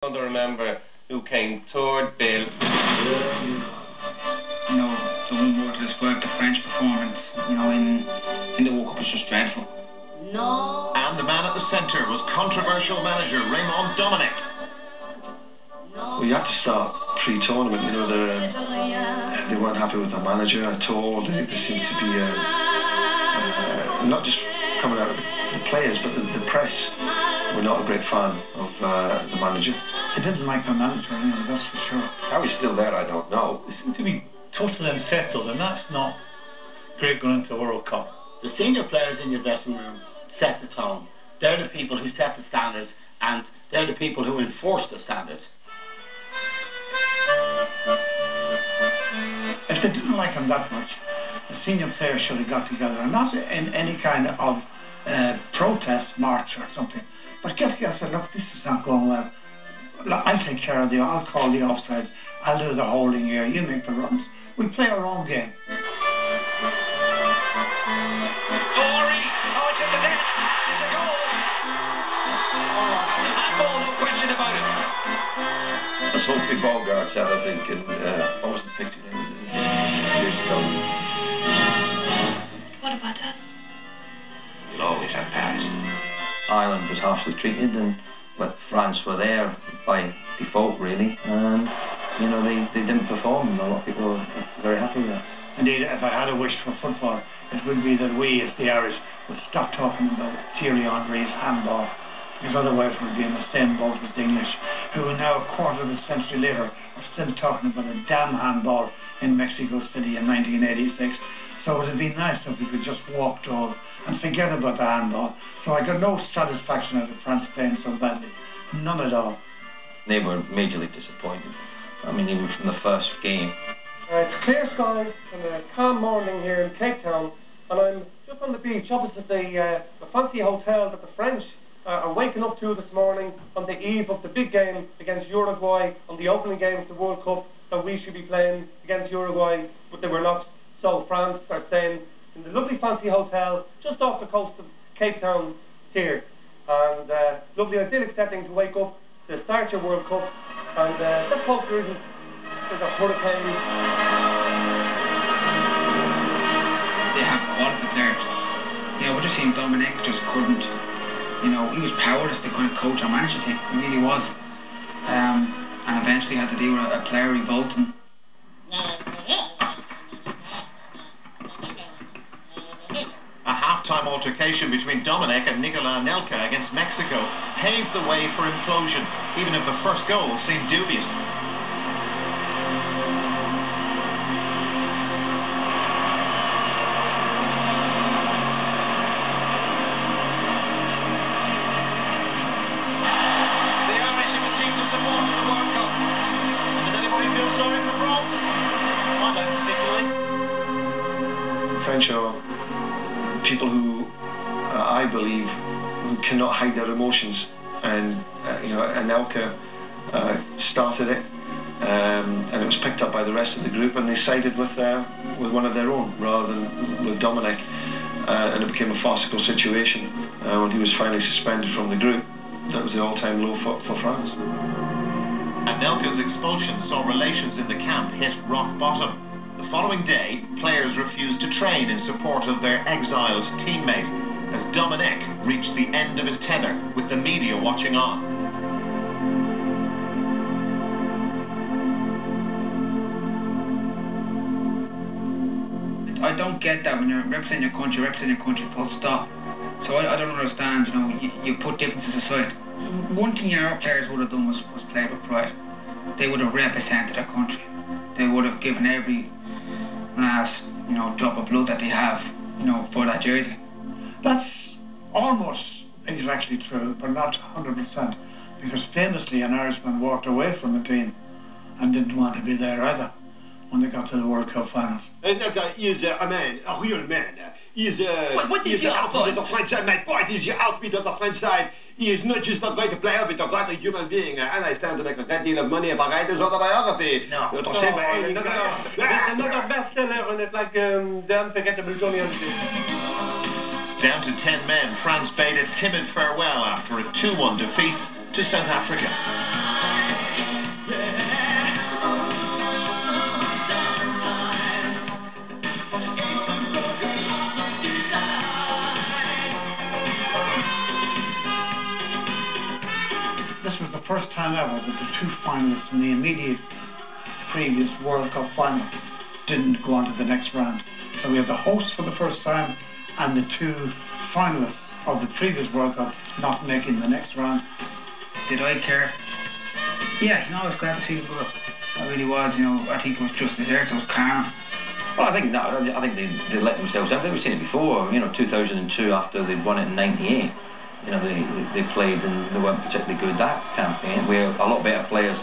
I remember who came toward Bill. The one word to describe the French performance, in the World Cup was just dreadful. No. And the man at the centre was controversial manager Raymond Domenech. Well, you have to start pre-tournament. They weren't happy with the manager at all. There seemed to be not just coming out of the players, but the press were not a great fan of the manager. They didn't like the manager anyway, that's for sure. How he's still there, I don't know. They seem to be totally unsettled, and that's not great going into the World Cup. The senior players in your dressing room set the tone. They're the people who set the standards, and they're the people who enforce the standards. If they didn't like him that much, the senior players should have got together, and not in any kind of protest march or something, but get together and say, look, this is not going well. I'll take care of I'll call the offsides, I'll do the holding here, you make the runs. We play our own game. As Humphrey Bogart said, I think, what was the picture years ago? What about us? We'll always have Paris. Ireland was harshly treated, and France were there by default, really, and they didn't perform, and a lot of people were very happy with that. Indeed, if I had a wish for football, it would be that we, as the Irish, would stop talking about Thierry Henry's handball, because otherwise we'd be in the same boat as the English, who now, a quarter of a century later, are still talking about a damn handball in Mexico City in 1986. So it would be nice if we could just walk over and forget about the handball. So I got no satisfaction out of France playing so badly. None at all. They were majorly disappointed. I mean, even from the first game. It's clear skies and a calm morning here in Cape Town, and I'm just on the beach opposite the fancy hotel that the French are waking up to this morning on the eve of the big game against Uruguay, on the opening game of the World Cup that we should be playing against Uruguay, but they were not. So France are staying in the lovely fancy hotel just off the coast of Cape Town here, and lovely idyllic setting to wake up to start your World Cup, and let's hope there's a hurricane. They have quality players. We're just seeing Domenech just couldn't, he was powerless to kind of coach or manage the thing. He really was. And eventually had to deal with a player revolting. A half-time altercation between Domenech and Nicolas Anelka against Mexico paved the way for implosion, even if the first goal seemed dubious. French are people who, I believe, who cannot hide their emotions, and Anelka started it, and it was picked up by the rest of the group, and they sided with one of their own rather than with Domenech, and it became a farcical situation when he was finally suspended from the group. That was the all-time low for France. Anelka's expulsion saw relations in the camp hit rock bottom. The following day, players refused to train in support of their exiled teammate, as Domenech reached the end of his tether, with the media watching on. I don't get that when you're representing your country, full stop. So I don't understand, you put differences aside. One thing our players would have done was play with pride. They would have represented their country. They would have given every last, drop of blood that they have, for that jersey. That's almost exactly true, but not 100%, because famously an Irishman walked away from the team and didn't want to be there either when they got to the World Cup finals. Anelka is a man, a real man. He's what is your outfit of the French side. My point is the outfit of the French side. He is not just a great player, but a great human being. And I stand to make a great deal of money if I write his autobiography. No. There's another bestseller on it, like The Unforgettable Johnny Hallyday. Down to 10 men, France bade a timid farewell after a 2-1 defeat to South Africa. first time ever that the two finalists in the immediate previous World Cup final didn't go on to the next round. So we have the hosts for the first time and the two finalists of the previous World Cup not making the next round. Did I care? Yeah, I was glad to see them go up. I really was, I think it was just deserved, it was calm. Well, I think they let themselves down. We've seen it before. 2002 after they'd won it in '98. They played and they weren't particularly good that campaign. We have a lot better players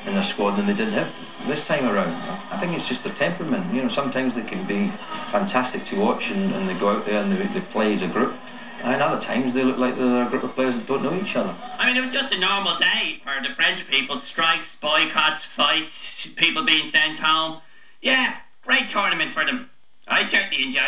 in their squad than they did have this time around. I think it's just the temperament. Sometimes they can be fantastic to watch and they go out there and they play as a group. And other times they look like they're a group of players that don't know each other. I mean, it was just a normal day for the French people. Strikes, boycotts, fights, people being sent home. Yeah. Great tournament for them. I certainly enjoyed